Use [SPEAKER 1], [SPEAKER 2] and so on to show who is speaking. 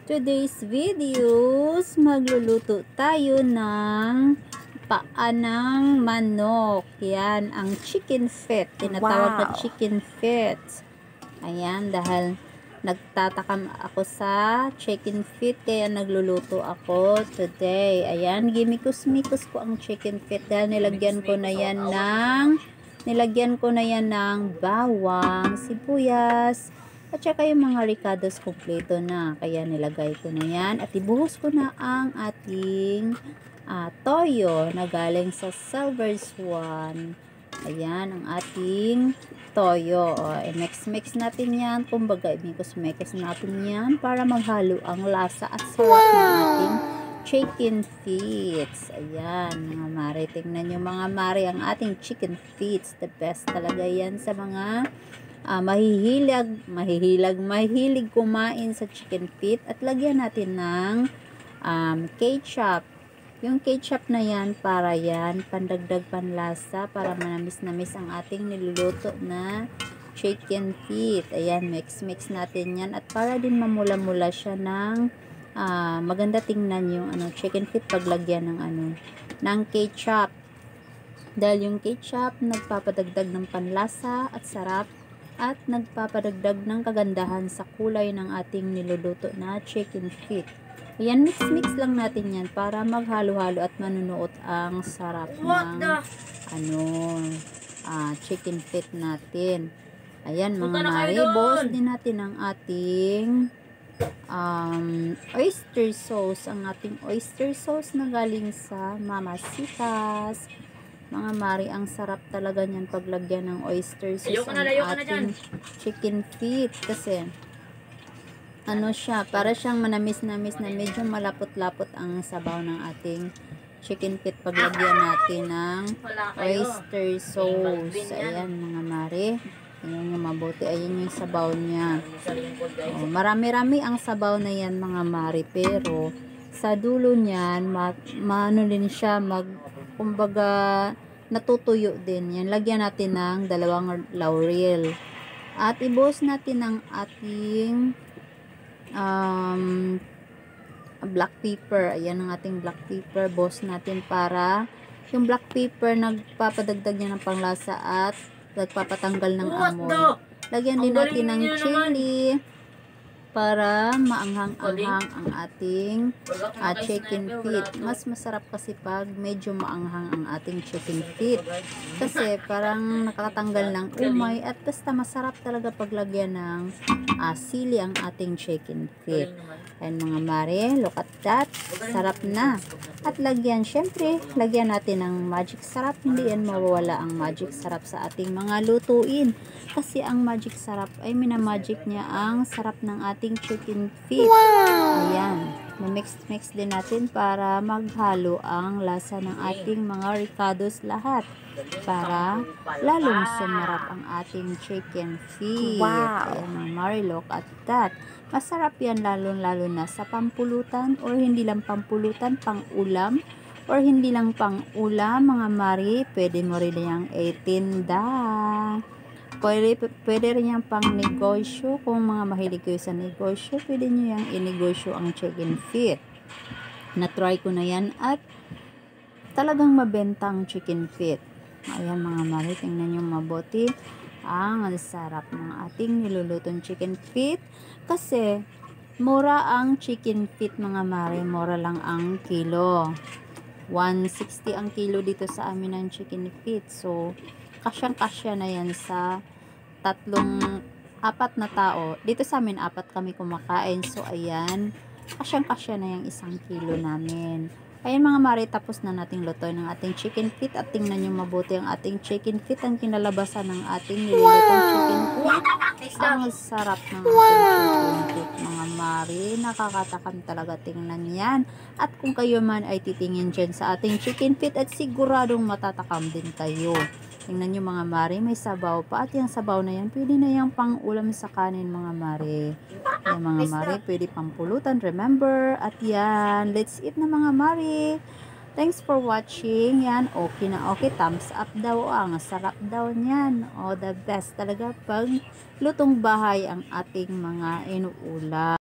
[SPEAKER 1] Today's videos, magluluto tayo ng paanang manok. Yan, ang chicken feet. Tinatawag na chicken feet. Ayan, dahil nagtatakam ako sa chicken feet, kaya nagluluto ako today. Ayan, gimikus-mikus ko ang chicken feet dahil nilagyan ko na yan ng bawang, sibuyas, at saka yung mga ricados kompleto na. Kaya nilagay ko na yan. At ibuhos ko na ang ating toyo na galing sa Silver Swan. Ayan ang ating toyo. I-mix natin yan. Kumbaga, i-mix natin yan para maghalo ang lasa at sarap ng ating chicken feet. Ayan, mga mare. Tingnan nyo mga mare, ang ating chicken feet. The best talaga yan sa mga mahilig kumain sa chicken feet. At lagyan natin ng ketchup. Yung ketchup na yan, para yan pandagdag panlasa, para manamis-namis ang ating niluluto na chicken feet. Ayan, mix natin yan. At para din mamula-mula siya ng maganda tingnan yung chicken feet paglagyan ng ketchup. Dahil yung ketchup nagpapadagdag ng panlasa at sarap, at nagpapadagdag ng kagandahan sa kulay ng ating niluluto na chicken feet. Ayan, mix lang natin yan para maghalo-halo at manunuot ang sarap ng chicken feet natin. Ayan mga mare, buhos din natin ang ating oyster sauce. Ang ating oyster sauce na galing sa Mamasitas. Mga mari, ang sarap talaga niyan paglagyan ng oyster sauce ang ating chicken feet, kasi siya, para siyang manamis-namis na medyo malapot-lapot ang sabaw ng ating chicken feet paglagyan natin ng oyster sauce. Ayan mga mari, ayan yung mabuti, ayan yung sabaw niya. Marami-rami ang sabaw na yan mga mari, pero sa dulo niyan maano din siya, kumbaga natutuyo din yan. Lagyan natin ng 2 laurel at ibuhos natin ang ating black pepper. Ayan ang ating black pepper, buhos natin para yung black pepper nagpapadagdag niya ng panglasa at nagpapatanggal ng amoy. Lagyan din natin ng chili para maanghang-anghang ang ating chicken feet. Mas masarap kasi pag medyo maanghang ang ating chicken feet, kasi parang nakatanggal ng umay, at basta masarap talaga paglagyan ng sili ang ating chicken feet. And mga mare, look at that, sarap na. At syempre lagyan natin ng magic sarap. Hindi yan mawawala ang magic sarap sa ating mga lutuin, kasi ang magic sarap ay minamagic niya ang sarap ng ating chicken feet. Ayan, mix din natin para maghalo ang lasa ng ating mga ricados lahat, para lalong sumarap ang ating chicken feet. Ayan mga mare, look at that. Masarap yan lalo na sa pampulutan, or hindi lang pampulutan, pang ulam, or hindi lang pang ulam mga mari, pwede mo rin yung itinda. Pwede rin yung pang negosyo. Kung mga mahilig kayo sa negosyo, pwede nyo yung inegosyo ang chicken feet. Na-try ko na yan at talagang mabenta ang chicken feet. Ayan mga mari, tingnan nyo mabuti ang sarap ng ating nilulutong chicken feet, kasi mura ang chicken feet mga mare. Mura lang ang kilo, 160 ang kilo dito sa amin ng chicken feet. So kasyang-kasya na yan sa 4 na tao. Dito sa amin 4 kami kumakain, so ayan, kasyang-kasya na yung 1 kilo namin. Ayan mga mare, tapos na nating lutoy ng ating chicken feet, at tingnan nyo mabuti ang ating chicken feet, ang kinalabasan ng ating nilulutong chicken feet. Ang sarap ng ating chicken feet mga mare, nakakatakam talaga tingnan yan. At kung kayo man ay titingin dyan sa ating chicken feet, at siguradong matatakam din kayo. Tingnan nyo mga mare, may sabaw pa, at yung sabaw na yan pwede na yung pang ulam sa kanin mga mare. Yan mga mare, pwede pang pulutan, remember. At yan, let's eat na mga mare. Thanks for watching. Yan, okay na okay, thumbs up daw. Ang sarap daw niyan. The best talaga pag lutong bahay ang ating mga inuulam.